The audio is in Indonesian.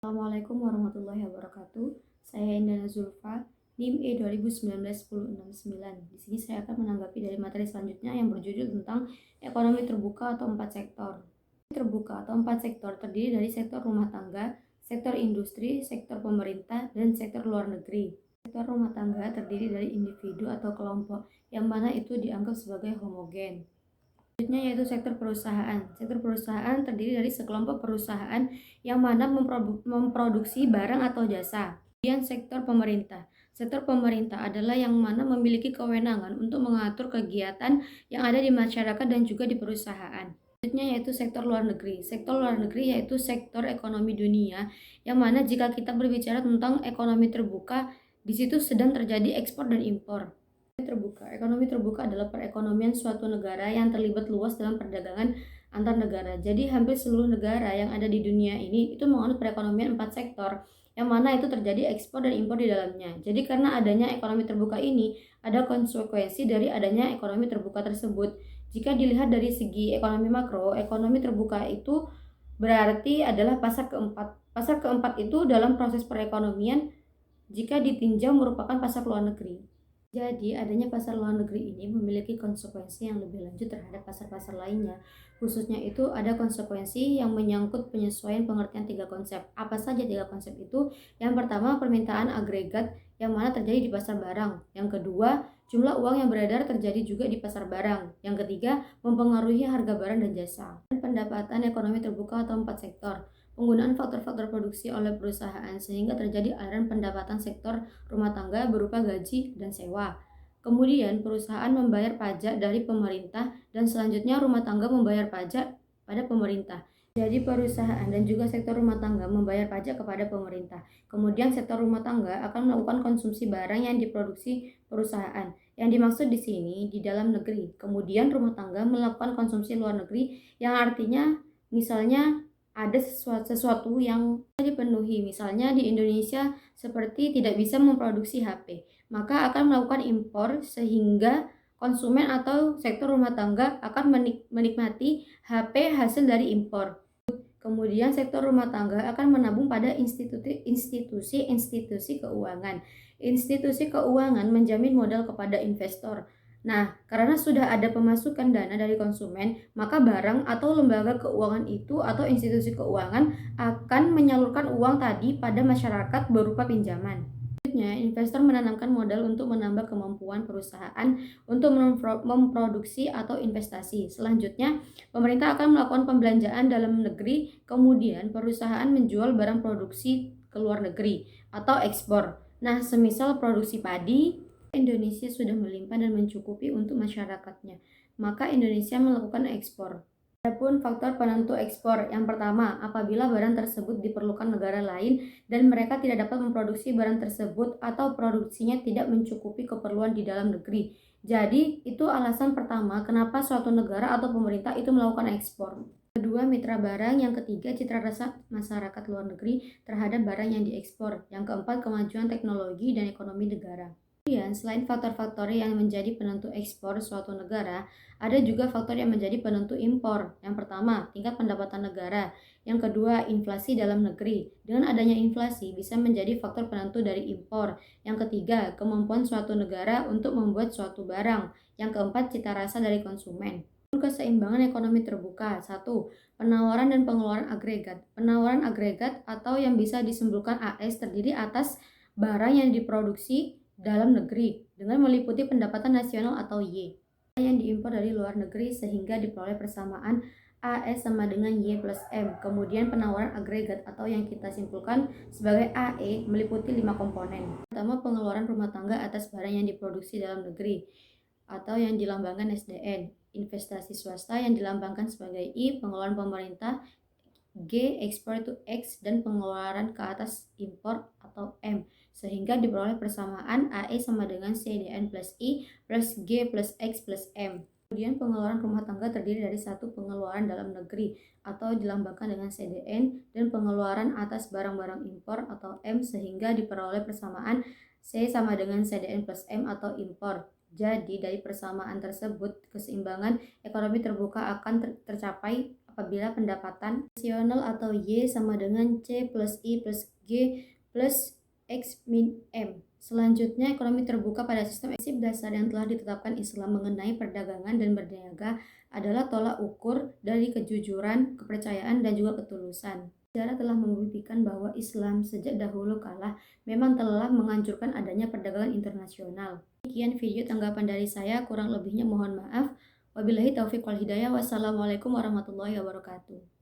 Assalamualaikum warahmatullahi wabarakatuh. Saya Indana Zulfa, NIM E 2019-1069. Di sini saya akan menanggapi dari materi selanjutnya yang berjudul tentang ekonomi terbuka atau 4 sektor. Terbuka atau 4 sektor terdiri dari sektor rumah tangga, sektor industri, sektor pemerintah, dan sektor luar negeri. Sektor rumah tangga terdiri dari individu atau kelompok yang mana itu dianggap sebagai homogen. Selanjutnya yaitu sektor perusahaan. Sektor perusahaan terdiri dari sekelompok perusahaan yang mana memproduksi barang atau jasa. Kemudian sektor pemerintah. Sektor pemerintah adalah yang mana memiliki kewenangan untuk mengatur kegiatan yang ada di masyarakat dan juga di perusahaan. Selanjutnya yaitu sektor luar negeri. Sektor luar negeri yaitu sektor ekonomi dunia yang mana jika kita berbicara tentang ekonomi terbuka, di situ sedang terjadi ekspor dan impor. Ekonomi terbuka adalah perekonomian suatu negara yang terlibat luas dalam perdagangan antar negara. Jadi hampir seluruh negara yang ada di dunia ini itu menganut perekonomian 4 sektor, yang mana itu terjadi ekspor dan impor di dalamnya. Jadi karena adanya ekonomi terbuka ini, ada konsekuensi dari adanya ekonomi terbuka tersebut. Jika dilihat dari segi ekonomi makro, ekonomi terbuka itu berarti adalah pasar keempat. Pasar keempat itu dalam proses perekonomian jika ditinjau merupakan pasar luar negeri. Jadi, adanya pasar luar negeri ini memiliki konsekuensi yang lebih lanjut terhadap pasar-pasar lainnya. Khususnya itu ada konsekuensi yang menyangkut penyesuaian pengertian 3 konsep. Apa saja 3 konsep itu? Yang pertama, permintaan agregat yang mana terjadi di pasar barang. Yang kedua, jumlah uang yang beredar terjadi juga di pasar barang. Yang ketiga, mempengaruhi harga barang dan jasa. Pendapatan ekonomi terbuka atau 4 sektor. Penggunaan faktor-faktor produksi oleh perusahaan sehingga terjadi aliran pendapatan sektor rumah tangga berupa gaji dan sewa. Kemudian perusahaan membayar pajak dari pemerintah dan selanjutnya rumah tangga membayar pajak pada pemerintah. Jadi perusahaan dan juga sektor rumah tangga membayar pajak kepada pemerintah. Kemudian sektor rumah tangga akan melakukan konsumsi barang yang diproduksi perusahaan. Yang dimaksud di sini di dalam negeri. Kemudian rumah tangga melakukan konsumsi luar negeri yang artinya misalnya ada sesuatu yang dipenuhi. Misalnya di Indonesia seperti tidak bisa memproduksi HP, maka akan melakukan impor sehingga konsumen atau sektor rumah tangga akan menikmati HP hasil dari impor. Kemudian sektor rumah tangga akan menabung pada institusi keuangan. Institusi keuangan menjamin modal kepada investor. Nah, karena sudah ada pemasukan dana dari konsumen, maka barang atau lembaga keuangan itu atau institusi keuangan akan menyalurkan uang tadi pada masyarakat berupa pinjaman. Selanjutnya, investor menanamkan modal untuk menambah kemampuan perusahaan untuk memproduksi atau investasi. Selanjutnya, pemerintah akan melakukan pembelanjaan dalam negeri, kemudian perusahaan menjual barang produksi ke luar negeri atau ekspor. Nah, semisal produksi padi, Indonesia sudah melimpah dan mencukupi untuk masyarakatnya, maka Indonesia melakukan ekspor. Adapun faktor penentu ekspor, yang pertama, apabila barang tersebut diperlukan negara lain dan mereka tidak dapat memproduksi barang tersebut atau produksinya tidak mencukupi keperluan di dalam negeri. Jadi, itu alasan pertama kenapa suatu negara atau pemerintah itu melakukan ekspor. Kedua, mitra barang. Yang ketiga, citra rasa masyarakat luar negeri terhadap barang yang diekspor. Yang keempat, kemajuan teknologi dan ekonomi negara. Kemudian, selain faktor-faktor yang menjadi penentu ekspor suatu negara, ada juga faktor yang menjadi penentu impor. Yang pertama, tingkat pendapatan negara. Yang kedua, inflasi dalam negeri. Dengan adanya inflasi bisa menjadi faktor penentu dari impor. Yang ketiga, kemampuan suatu negara untuk membuat suatu barang. Yang keempat, cita rasa dari konsumen. Keseimbangan ekonomi terbuka. 1. Penawaran dan pengeluaran agregat. Penawaran agregat atau yang bisa disimpulkan AS terdiri atas barang yang diproduksi dalam negeri dengan meliputi pendapatan nasional atau Y yang diimpor dari luar negeri sehingga diperoleh persamaan AS sama dengan Y plus M. Kemudian penawaran agregat atau yang kita simpulkan sebagai AE meliputi 5 komponen. Pertama, pengeluaran rumah tangga atas barang yang diproduksi dalam negeri atau yang dilambangkan SDN. Investasi swasta yang dilambangkan sebagai I, pengeluaran pemerintah, G, ekspor itu X, dan pengeluaran ke atas impor atau M, sehingga diperoleh persamaan AE sama dengan CDN plus I plus G plus X plus M. Kemudian pengeluaran rumah tangga terdiri dari satu pengeluaran dalam negeri atau dilambangkan dengan CDN dan pengeluaran atas barang-barang impor atau M, sehingga diperoleh persamaan C sama dengan CDN plus M atau impor. Jadi dari persamaan tersebut keseimbangan ekonomi terbuka akan tercapai apabila pendapatan rasional atau Y sama dengan C plus I plus G plus X min M. Selanjutnya, ekonomi terbuka pada sistem prinsip dasar yang telah ditetapkan Islam mengenai perdagangan dan berniaga adalah tolak ukur dari kejujuran, kepercayaan, dan juga ketulusan. Sejarah telah membuktikan bahwa Islam sejak dahulu kala memang telah menganjurkan adanya perdagangan internasional. Sekian video tanggapan dari saya, kurang lebihnya mohon maaf. Wabillahi taufiq wal hidayah. Wassalamualaikum warahmatullahi wabarakatuh.